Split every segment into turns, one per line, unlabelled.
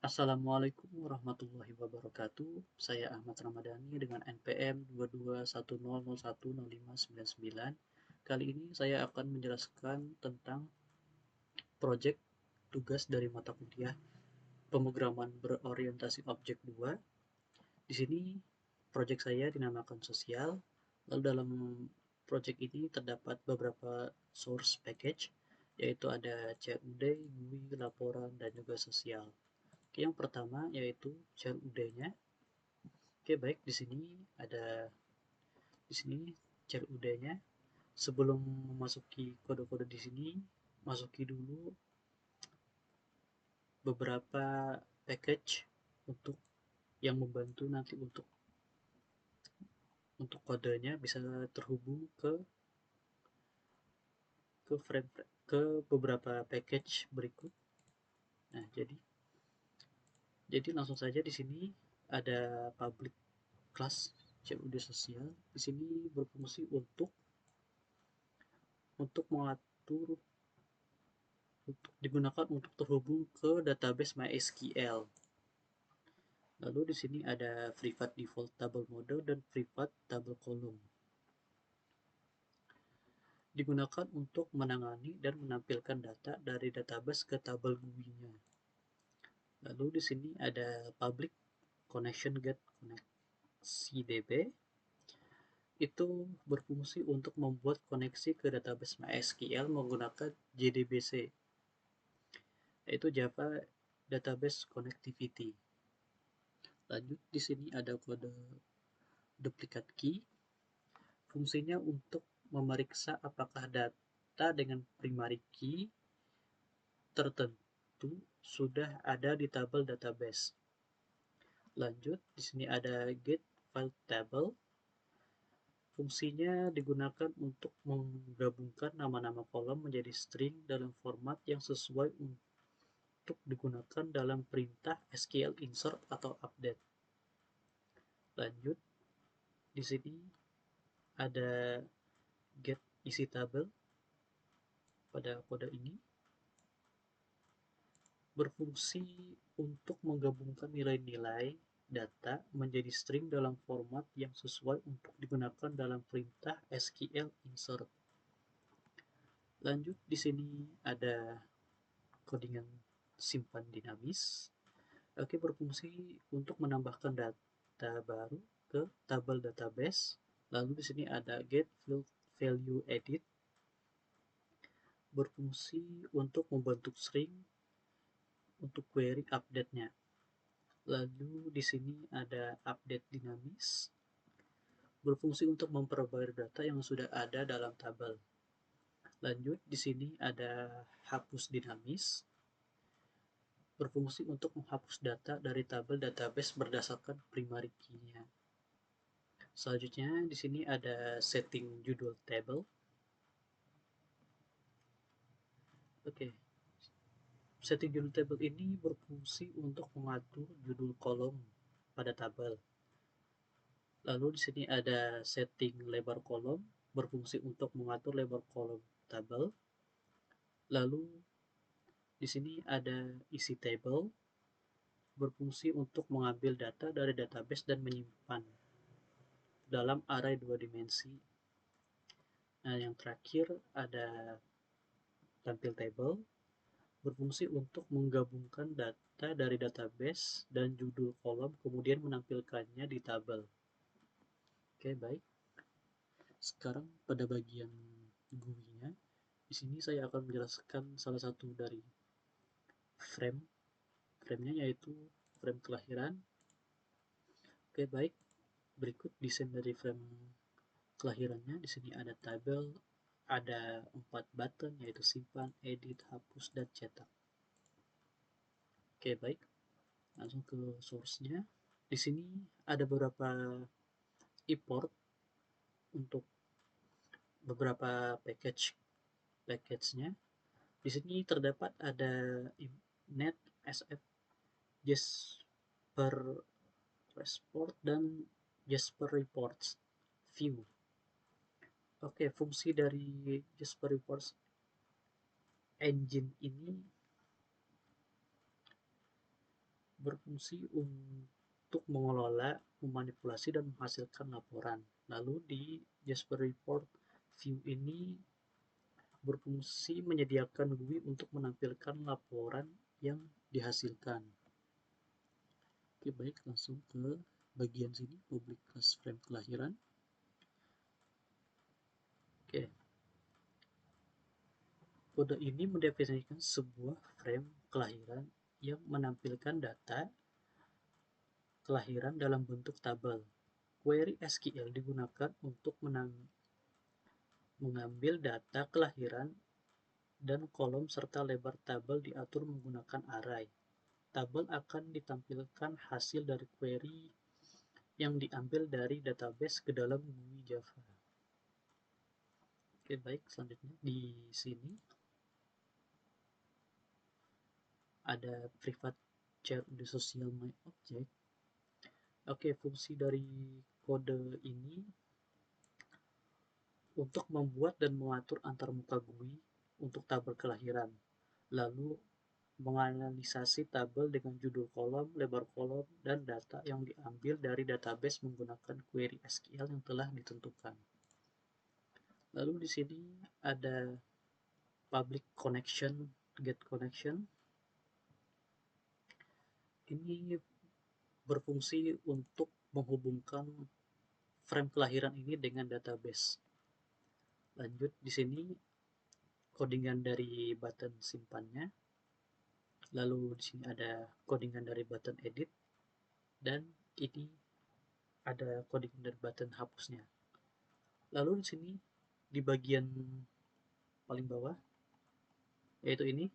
Assalamualaikum warahmatullahi wabarakatuh. Saya Ahmad Ramadhani dengan NPM 2210010599. Kali ini saya akan menjelaskan tentang proyek tugas dari mata kuliah pemrograman berorientasi objek 2. Di sini proyek saya dinamakan sosial. Lalu dalam proyek ini terdapat beberapa source package, yaitu ada CUD, GUI, laporan, dan juga sosial. Oke, yang pertama yaitu CUD-nya. Oke, baik, di sini CUD-nya. Sebelum memasuki kode-kode di sini, masuki dulu beberapa package untuk yang membantu nanti untuk kodenya bisa terhubung ke beberapa package berikut. Nah, jadi langsung saja di sini ada public class CUD sosial. Di sini berfungsi untuk mengatur digunakan untuk terhubung ke database MySQL. Lalu di sini ada privat default table model dan privat table column. Digunakan untuk menangani dan menampilkan data dari database ke tabel GUI-nya. Lalu di sini ada public connection get koneksi DB. Itu berfungsi untuk membuat koneksi ke database MySQL menggunakan JDBC, yaitu Java Database Connectivity. Lanjut, di sini ada kode duplicate key. Fungsinya untuk memeriksa apakah data dengan primary key tertentu sudah ada di tabel database. Lanjut, di sini ada get file table. Fungsinya digunakan untuk menggabungkan nama-nama kolom menjadi string dalam format yang sesuai untuk digunakan dalam perintah SQL insert atau update. Lanjut, di sini ada get isi tabel. Pada kode ini berfungsi untuk menggabungkan nilai-nilai data menjadi string dalam format yang sesuai untuk digunakan dalam perintah SQL insert. Lanjut, di sini ada codingan simpan dinamis. Oke, berfungsi untuk menambahkan data baru ke tabel database. Lalu di sini ada get value edit, berfungsi untuk membentuk string untuk query update-nya. Lalu di sini ada update dinamis, berfungsi untuk memperbarui data yang sudah ada dalam tabel. Lanjut, di sini ada hapus dinamis, berfungsi untuk menghapus data dari tabel database berdasarkan primary key-nya. Selanjutnya di sini ada setting judul table. Oke. Setting judul table ini berfungsi untuk mengatur judul kolom pada tabel. Lalu di sini ada setting lebar kolom, berfungsi untuk mengatur lebar kolom tabel. Lalu di sini ada isi table, berfungsi untuk mengambil data dari database dan menyimpan dalam array 2 dimensi. Nah, yang terakhir ada tampil table, berfungsi untuk menggabungkan data dari database dan judul kolom kemudian menampilkannya di tabel. Oke, baik. Sekarang pada bagian GUI-nya, di sini saya akan menjelaskan salah satu dari frame-nya, yaitu frame kelahiran. Oke, baik. Berikut desain dari frame kelahirannya. Di sini ada tabel, ada 4 button, yaitu simpan, edit, hapus, dan cetak. Oke, baik. Langsung ke source-nya. Di sini ada beberapa import untuk beberapa package-nya. Di sini terdapat ada net, sf, Jasper Resport, dan Jasper Reports View. Oke, fungsi dari Jasper Reports Engine ini berfungsi untuk mengelola, memanipulasi, dan menghasilkan laporan. Lalu di Jasper Report View ini berfungsi menyediakan GUI untuk menampilkan laporan yang dihasilkan. Oke, baik, langsung ke bagian sini, public class frame kelahiran. Oke, kode ini mendefinisikan sebuah frame kelahiran yang menampilkan data kelahiran dalam bentuk tabel. Query SQL digunakan untuk mengambil data kelahiran dan kolom serta lebar tabel diatur menggunakan array. Tabel akan ditampilkan hasil dari query yang diambil dari database ke dalam GUI Java. Oke, baik, selanjutnya di sini ada private share the social my object. Oke, fungsi dari kode ini untuk membuat dan mengatur antarmuka GUI untuk tabel kelahiran, lalu menganalisasi tabel dengan judul kolom, lebar kolom, dan data yang diambil dari database menggunakan query SQL yang telah ditentukan. Lalu di sini ada public connection, get connection. Ini berfungsi untuk menghubungkan frame kelahiran ini dengan database. Lanjut, di sini codingan dari button simpannya. Lalu di sini ada codingan dari button edit, dan ini ada codingan dari button hapusnya. Lalu di sini di bagian paling bawah, yaitu ini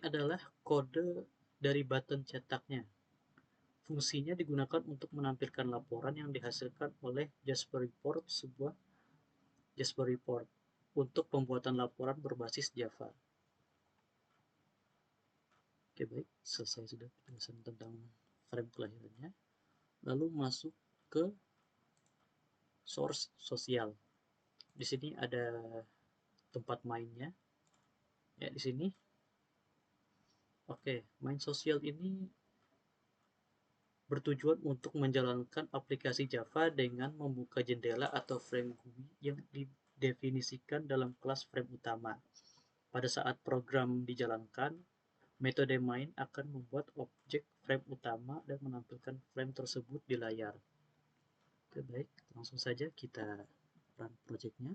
adalah kode dari button cetaknya. Fungsinya digunakan untuk menampilkan laporan yang dihasilkan oleh Jasper Report, sebuah Jasper Report untuk pembuatan laporan berbasis Java. Oke, baik, selesai sudah penjelasan tentang frame kelahirannya. Lalu masuk ke source sosial. Di sini ada tempat mainnya. Ya, di sini. Oke, main sosial ini bertujuan untuk menjalankan aplikasi Java dengan membuka jendela atau frame GUI yang didefinisikan dalam kelas frame utama. Pada saat program dijalankan, metode main akan membuat objek frame utama dan menampilkan frame tersebut di layar. Oke, baik, langsung saja kita run projectnya.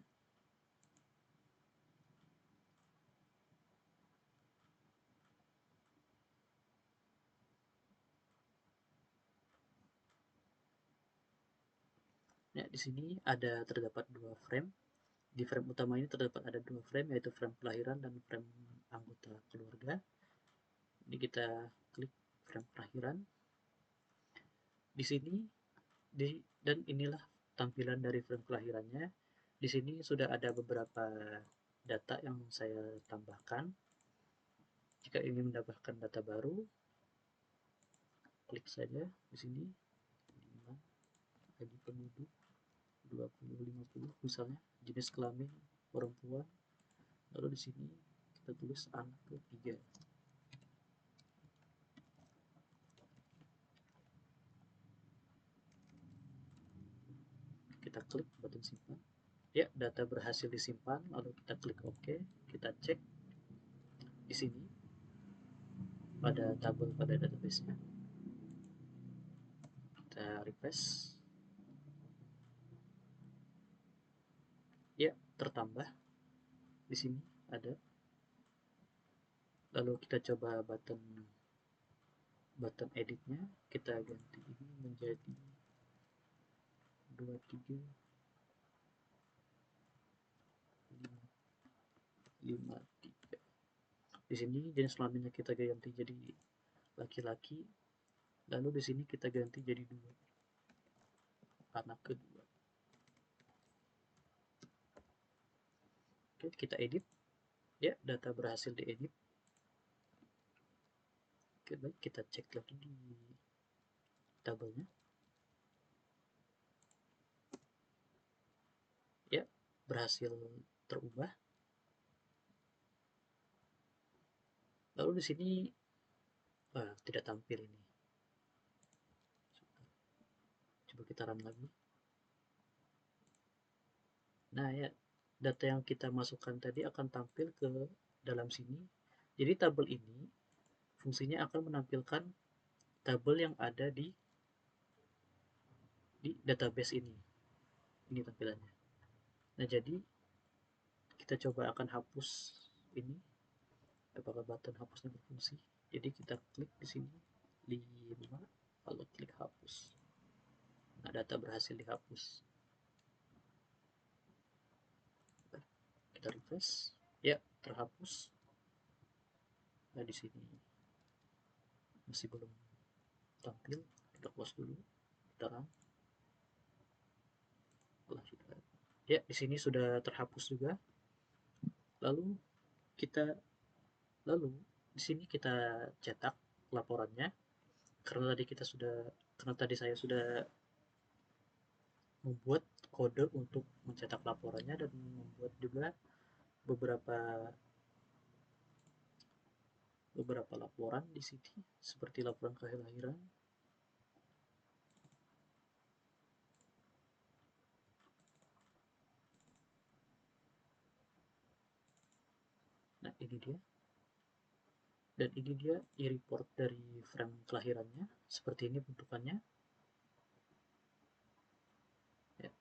Ya, di sini terdapat dua frame. Di frame utama ini terdapat ada dua frame, yaitu frame kelahiran dan frame anggota keluarga. Ini kita klik frame kelahiran. Di sini dan inilah tampilan dari frame kelahirannya. Di sini sudah ada beberapa data yang saya tambahkan. Jika ingin mendapatkan data baru, klik saja di sini. ID penduduk 2050 misalnya, jenis kelamin perempuan. Lalu di sini kita tulis anak ketiga. Kita klik button simpan. Ya, data berhasil disimpan. Lalu kita klik OK. Kita cek di sini pada tabel pada database-nya. Kita refresh. Ya, tertambah. Di sini ada. Lalu kita coba button editnya, kita ganti ini menjadi 23 53. Di sini jenis kelaminnya kita ganti jadi laki-laki. Lalu di sini kita ganti jadi 2, anak kedua. Oke, kita edit. Ya, data berhasil diedit. Oke, baik, kita cek lagi di tabelnya. Ya, berhasil terubah. Lalu di sini tidak tampil ini. Coba kita run lagi. Nah ya, data yang kita masukkan tadi akan tampil ke dalam sini. Jadi tabel ini fungsinya akan menampilkan tabel yang ada di database ini. Ini tampilannya. Nah jadi kita coba akan hapus ini. Apakah button hapusnya berfungsi? Jadi kita klik di sini 5, lalu klik hapus. Nah data berhasil dihapus. Kita refresh, ya terhapus. Nah di sini masih belum tampil, kita close dulu, kita run. Ya di sini sudah terhapus juga. Lalu kita di sini kita cetak laporannya, karena tadi saya sudah membuat kode untuk mencetak laporannya dan membuat juga beberapa beberapa laporan di sini seperti laporan kelahiran. Nah ini dia, dan ini dia e-report dari frame kelahirannya, seperti ini bentukannya ya.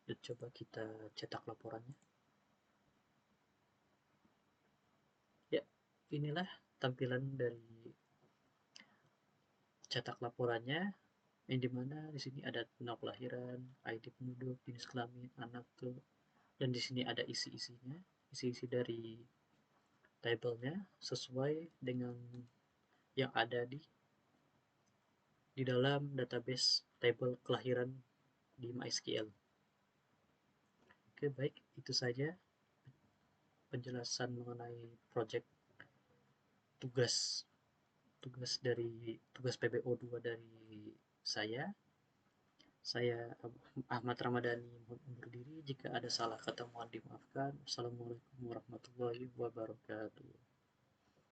Dan coba kita cetak laporannya ya. Inilah tampilan dari cetak laporannya, yang dimana di sini ada tanggal kelahiran, ID penduduk, jenis kelamin, anak ke, dan di sini ada isi-isinya, isi-isi dari tabelnya sesuai dengan yang ada di dalam database tabel kelahiran di MySQL. Oke, baik, itu saja penjelasan mengenai project tugas tugas PBO2 dari saya. Saya Ahmad Ramadhani undur diri. Jika ada salah kata mohon dimaafkan. Assalamualaikum warahmatullahi wabarakatuh.